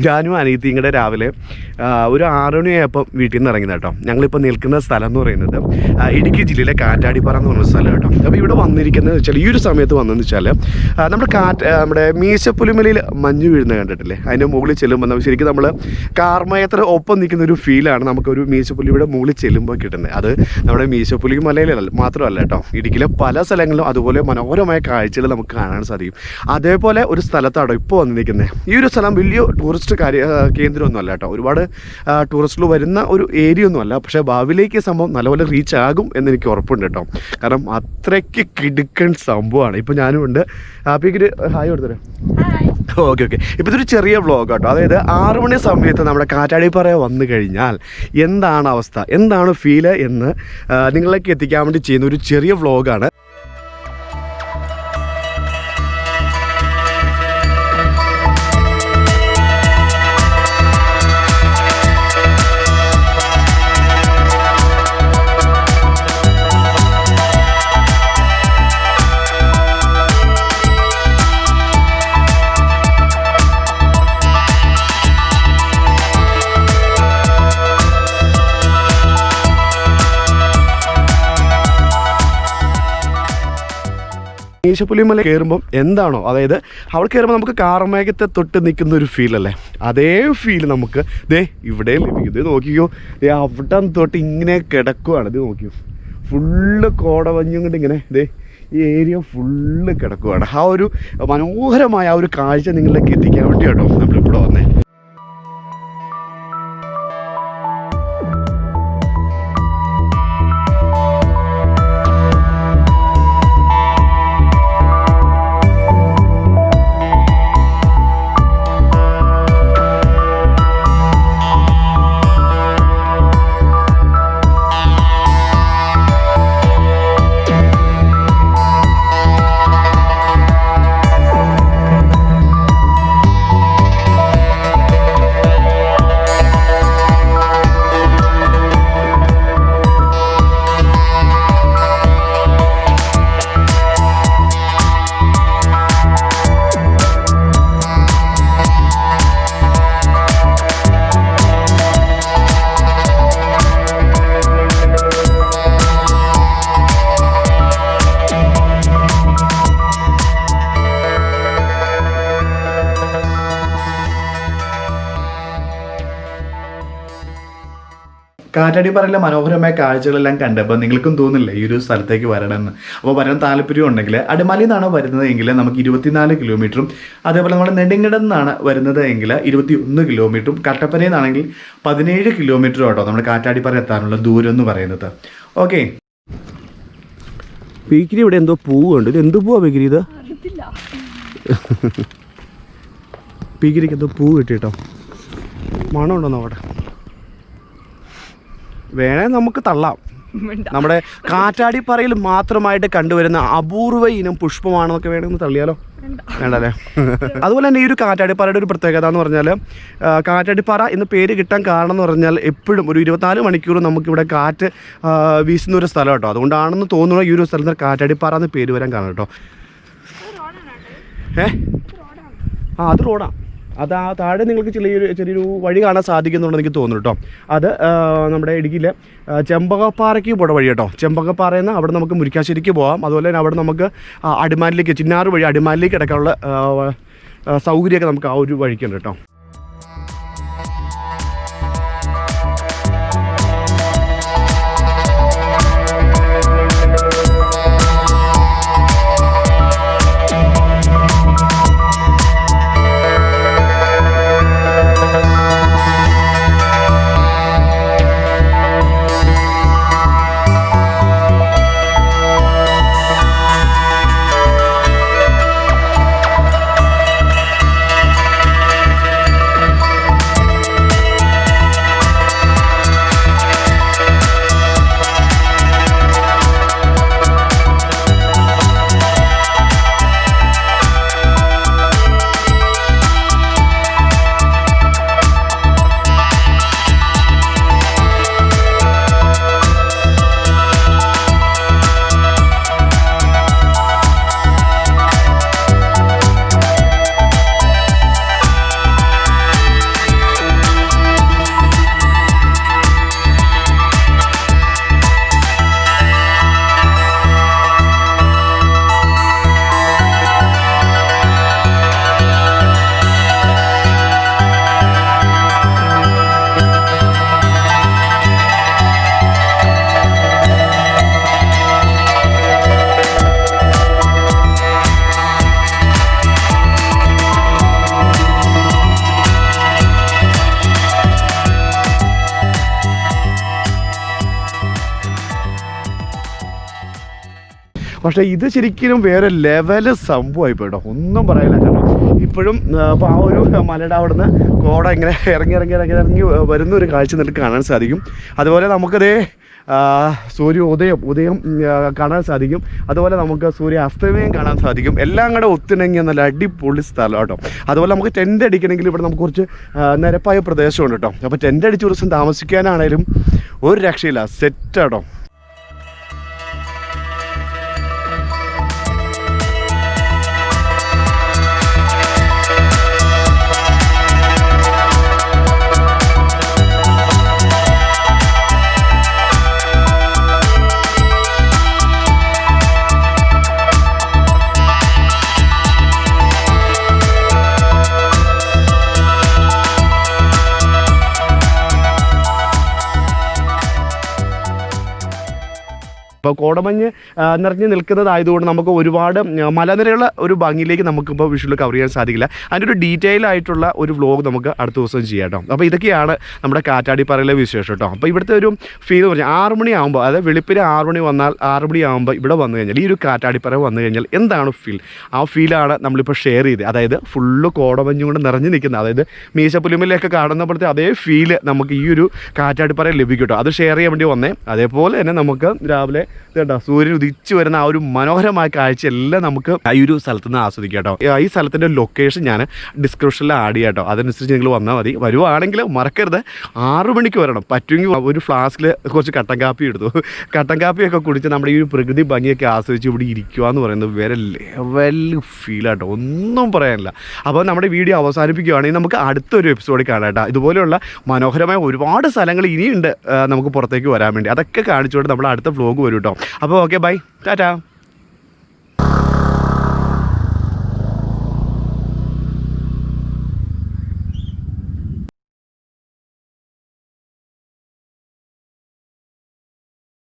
ഞാനും അനിയത്തിയും കൂടെ രാവിലെ ഒരു 6 മണിയായപ്പം വീട്ടിൽ നിന്ന് ഇറങ്ങുന്നത് കേട്ടോ. ഞങ്ങളിപ്പോൾ നിൽക്കുന്ന സ്ഥലം എന്ന് പറയുന്നത് ഇടുക്കി ജില്ലയിലെ കാറ്റാടിപ്പാറ എന്ന് പറഞ്ഞ സ്ഥലം കേട്ടോ. അപ്പോൾ ഇവിടെ വന്നിരിക്കുന്നത് വെച്ചാൽ ഈ ഒരു സമയത്ത് വന്നതെന്ന് വെച്ചാൽ നമ്മുടെ മീശപ്പുലിമലയിൽ മഞ്ഞ് വീഴുന്നത് കണ്ടിട്ടില്ലേ? അതിൻ്റെ മുകളിൽ ചെല്ലുമ്പോൾ ശരിക്കും നമ്മൾ കാർമയത്ര ഒപ്പം നിൽക്കുന്ന ഒരു ഫീലാണ് നമുക്കൊരു മീശപ്പുലിയുടെ മുകളിൽ ചെല്ലുമ്പോൾ കിട്ടുന്നത്. അത് നമ്മുടെ മീശപ്പുലി മലയിൽ മാത്രമല്ല കേട്ടോ, ഇടുക്കിയിലെ പല സ്ഥലങ്ങളിലും അതുപോലെ മനോഹരമായ കാഴ്ചകൾ നമുക്ക് കാണാൻ സാധിക്കും. അതേപോലെ ഒരു സ്ഥലത്താണോ ഇപ്പോൾ വന്ന് നിൽക്കുന്നത്. ഈ ഒരു സ്ഥലം വലിയ ടൂറിസ്റ്റ് കേന്ദ്രമൊന്നും അല്ല കേട്ടോ, ഒരുപാട് ടൂറിസ്റ്റുകൾ വരുന്ന ഒരു ഏരിയ ഒന്നുമല്ല. പക്ഷേ ഭാവിയിലേക്ക് സംഭവം നല്ലപോലെ റീച്ച് ആകും എന്നെനിക്ക് ഉറപ്പുണ്ട് കേട്ടോ. കാരണം അത്രയ്ക്ക് കിടുക്കൻ സംഭവമാണ്. ഇപ്പോൾ ഞാനും ഉണ്ട്. അപ്പോൾ ഇതൊരു ഹായ് കൊടുത്തരാം. ഓക്കെ. ഇപ്പോൾ ഇതൊരു ചെറിയ വ്ളോഗ് കേട്ടോ. അതായത് 6 മണി സമയത്ത് നമ്മുടെ കാറ്റാടിപ്പാറ വന്നു കഴിഞ്ഞാൽ എന്താണ് അവസ്ഥ, എന്താണ് ഫീല് എന്ന് നിങ്ങളിലേക്ക് എത്തിക്കാൻ വേണ്ടി ചെയ്യുന്ന ഒരു ചെറിയ വ്ളോഗാണ്. മീശപ്പുലിമല കയറുമ്പം എന്താണോ, അതായത് അവിടെ കയറുമ്പോൾ നമുക്ക് കാർമേഘത്തെ തൊട്ട് നിൽക്കുന്ന ഒരു ഫീലല്ലേ, അതേ ഫീൽ നമുക്ക് ഇവിടെ ലഭിക്കും. ഇത് നോക്കിക്കോ, അവിടെ തൊട്ട് ഇങ്ങനെ കിടക്കുവാണ്. ഇത് നോക്കിയോ, ഫുള്ള് കോടമഞ്ഞും കൊണ്ട് ഇങ്ങനെ ഈ ഏരിയ ഫുള്ള് കിടക്കുവാണ്. ആ ഒരു മനോഹരമായ ആ ഒരു കാഴ്ച നിങ്ങളിലേക്ക് എത്തിക്കാൻ വേണ്ടി കേട്ടോ നമ്മളിവിടെ വന്നേ. കാറ്റാടിപ്പാറയിലെ മനോഹരമായ കാഴ്ചകളെല്ലാം കണ്ടപ്പോൾ നിങ്ങൾക്കും തോന്നില്ല ഈ ഒരു സ്ഥലത്തേക്ക് വരണമെന്ന്. അപ്പോൾ വരാൻ താല്പര്യം ഉണ്ടെങ്കിൽ അടിമാലിയിൽ നിന്നാണ് വരുന്നത് എങ്കിൽ നമുക്ക് 24 കിലോമീറ്ററും, അതേപോലെ നമ്മുടെ നെടുങ്കണ്ടം നിന്നാണ് വരുന്നത് എങ്കിൽ 21 കിലോമീറ്ററും, കട്ടപ്പനയിൽ നിന്നാണെങ്കിൽ 17 കിലോമീറ്ററും കേട്ടോ നമ്മുടെ കാറ്റാടിപ്പാറ എത്താനുള്ള ദൂരം എന്ന് പറയുന്നത്. ഓക്കെ, പീക്കിരി ഇവിടെ എന്തോ പൂവുണ്ട്. ഇത് എന്ത് പൂവാ പീക്കിരി? ഇത് പീക്കിരിക്ക് എന്തോ പൂ കിട്ടിട്ടോ, മണമുണ്ടോ നോക്കട്ടെ. വേണേ നമുക്ക് തള്ളാം. നമ്മുടെ കാറ്റാടിപ്പാറയിൽ മാത്രമായിട്ട് കണ്ടുവരുന്ന അപൂർവ ഇനം പുഷ്പമാണെന്നൊക്കെ വേണമെന്ന് തള്ളിയാലോ? വേണ്ടല്ലേ. അതുപോലെ തന്നെ ഈ ഒരു കാറ്റാടിപ്പാറയുടെ ഒരു പ്രത്യേകത എന്ന് പറഞ്ഞാൽ, കാറ്റാടിപ്പാറ എന്ന് പേര് കിട്ടാൻ കാരണം എന്ന് പറഞ്ഞാൽ എപ്പോഴും ഒരു 24 മണിക്കൂർ നമുക്കിവിടെ കാറ്റ് വീശുന്ന ഒരു സ്ഥലം കേട്ടോ. അതുകൊണ്ടാണെന്ന് തോന്നുന്നു ഈ ഒരു സ്ഥലത്ത് കാറ്റാടിപ്പാറ എന്ന് പേര് വരാൻ കാരണം കേട്ടോ. അത് റോഡാണ്. അത് ആ താഴെ നിങ്ങൾക്ക് ചെറിയൊരു വഴി കാണാൻ സാധിക്കുന്നുണ്ടെന്ന് എനിക്ക് തോന്നുന്നു കേട്ടോ. അത് നമ്മുടെ ഇടുക്കിയിലെ ചെമ്പകപ്പാറയ്ക്ക് പോയ വഴി കേട്ടോ. ചെമ്പകപ്പാറയിൽ നിന്ന് അവിടെ നമുക്ക് മുരിക്കാശ്ശേരിക്ക് പോകാം. അതുപോലെ തന്നെ അവിടെ നമുക്ക് അടിമാലിലേക്ക്, ചിന്നാറ് വഴി അടിമാലിലേക്ക് കിടക്കാനുള്ള സൗകര്യമൊക്കെ നമുക്ക് ആ ഒരു വഴിക്കുണ്ട് കേട്ടോ. പക്ഷേ ഇത് ശരിക്കും വേറെ ലെവൽ സംഭവമായി പോയിട്ടോ, ഒന്നും പറയില്ല. കാരണം ഇപ്പോഴും അപ്പോൾ ആ ഒരു മലയുടെ അവിടുന്ന് കോട ഇങ്ങനെ ഇറങ്ങി വരുന്ന ഒരു കാഴ്ച നിങ്ങൾക്ക് കാണാൻ സാധിക്കും. അതുപോലെ നമുക്കതേ ഉദയം കാണാൻ സാധിക്കും. അതുപോലെ നമുക്ക് സൂര്യാസ്തമയം കാണാൻ സാധിക്കും. എല്ലാം കൂടെ ഒത്തിണങ്ങിയ നല്ല അടിപൊളി സ്ഥലം കേട്ടോ. അതുപോലെ നമുക്ക് ടെൻ്റ് അടിക്കണമെങ്കിൽ ഇവിടെ നമുക്ക് കുറച്ച് നിരപ്പായ പ്രദേശമുണ്ട് കേട്ടോ. അപ്പോൾ ടെൻ്റ് അടിച്ച് ഒരു ദിവസം താമസിക്കാനാണേലും ഒരു രക്ഷയില്ല, സെറ്റ് കേട്ടോ. ഇപ്പോൾ കോടമഞ്ഞ് നിറഞ്ഞ് നിൽക്കുന്നതായതുകൊണ്ട് നമുക്ക് ഒരുപാട് മലനിരയുള്ള ഒരു ഭംഗിയിലേക്ക് നമുക്കിപ്പോൾ വിഷ്വൽ കവർ ചെയ്യാൻ സാധിക്കില്ല. അതിൻ്റെ ഒരു ഡീറ്റെയിൽ ആയിട്ടുള്ള ഒരു വ്ലോഗ് നമുക്ക് അടുത്ത ദിവസം ചെയ്യാം കേട്ടോ. അപ്പോൾ ഇതൊക്കെയാണ് നമ്മുടെ കാറ്റാടിപ്പാറയിലെ വിശേഷം കേട്ടോ. അപ്പോൾ ഇവിടുത്തെ ഒരു ഫീൽ എന്ന് പറഞ്ഞാൽ 6 മണിയാകുമ്പോൾ, അതായത് വെളുപ്പിന് 6 മണി വന്നാൽ 6 മണിയാകുമ്പോൾ ഇവിടെ വന്നു കഴിഞ്ഞാൽ, ഈ ഒരു കാറ്റാടിപ്പാറ വന്നു കഴിഞ്ഞാൽ എന്താണ് ഫീൽ, ആ ഫീലാണ് നമ്മളിപ്പോൾ ഷെയർ ചെയ്ത്. അതായത് ഫുള്ള് കോടമഞ്ഞ് കൊണ്ട് നിറഞ്ഞ് നിൽക്കുന്നത്, അതായത് മീശപ്പുലിമലയൊക്കെ കാണുന്നപ്പോഴത്തെ അതേ ഫീല് നമുക്ക് ഈ ഒരു കാറ്റാടിപ്പാറയിൽ ലഭിക്കും കേട്ടോ. അത് ഷെയർ ചെയ്യാൻ വേണ്ടി വന്നേ. അതേപോലെ തന്നെ നമുക്ക് രാവിലെ കേട്ടോ സൂര്യൻ ഉദിച്ചു വരുന്ന ആ ഒരു മനോഹരമായ കാഴ്ചയെല്ലാം നമുക്ക് ഈ ഒരു സ്ഥലത്ത് നിന്ന് ആസ്വദിക്കാം കേട്ടോ. ഈ സ്ഥലത്തിൻ്റെ ലൊക്കേഷൻ ഞാൻ ഡിസ്ക്രിപ്ഷനിൽ ആഡ് ചെയ്യാം കേട്ടോ. അതനുസരിച്ച് നിങ്ങൾ വന്നാൽ മതി. വരുവാണെങ്കിൽ മറക്കരുത് 6 മണിക്ക് വരണം. പറ്റുമെങ്കിൽ ഒരു ഫ്ലാസ്കിൽ കുറച്ച് കട്ടൻ കാപ്പി എടുത്തു, കട്ടൻ കാപ്പിയൊക്കെ കുടിച്ച് നമ്മുടെ ഈ ഒരു പ്രകൃതി ഭംഗിയൊക്കെ ആസ്വദിച്ച് ഇവിടെ ഇരിക്കുക എന്ന് പറയുന്നത് വേറെ ലെവൽ ഫീലാട്ടോ, ഒന്നും പറയാനില്ല. അപ്പോൾ നമ്മുടെ വീഡിയോ അവസാനിപ്പിക്കുകയാണെങ്കിൽ നമുക്ക് അടുത്തൊരു എപ്പിസോഡിൽ കാണാം കേട്ടോ. ഇതുപോലെയുള്ള മനോഹരമായ ഒരുപാട് സ്ഥലങ്ങൾ ഇനിയുണ്ട് നമുക്ക് പുറത്തേക്ക് വരാൻ വേണ്ടി. അതൊക്കെ കാണിച്ചുകൊണ്ട് നമ്മൾ അടുത്ത വ്ലോഗ് വരും കേട്ടോ. അപ്പോൾ ഓക്കെ, ബൈ, ടാറ്റാ.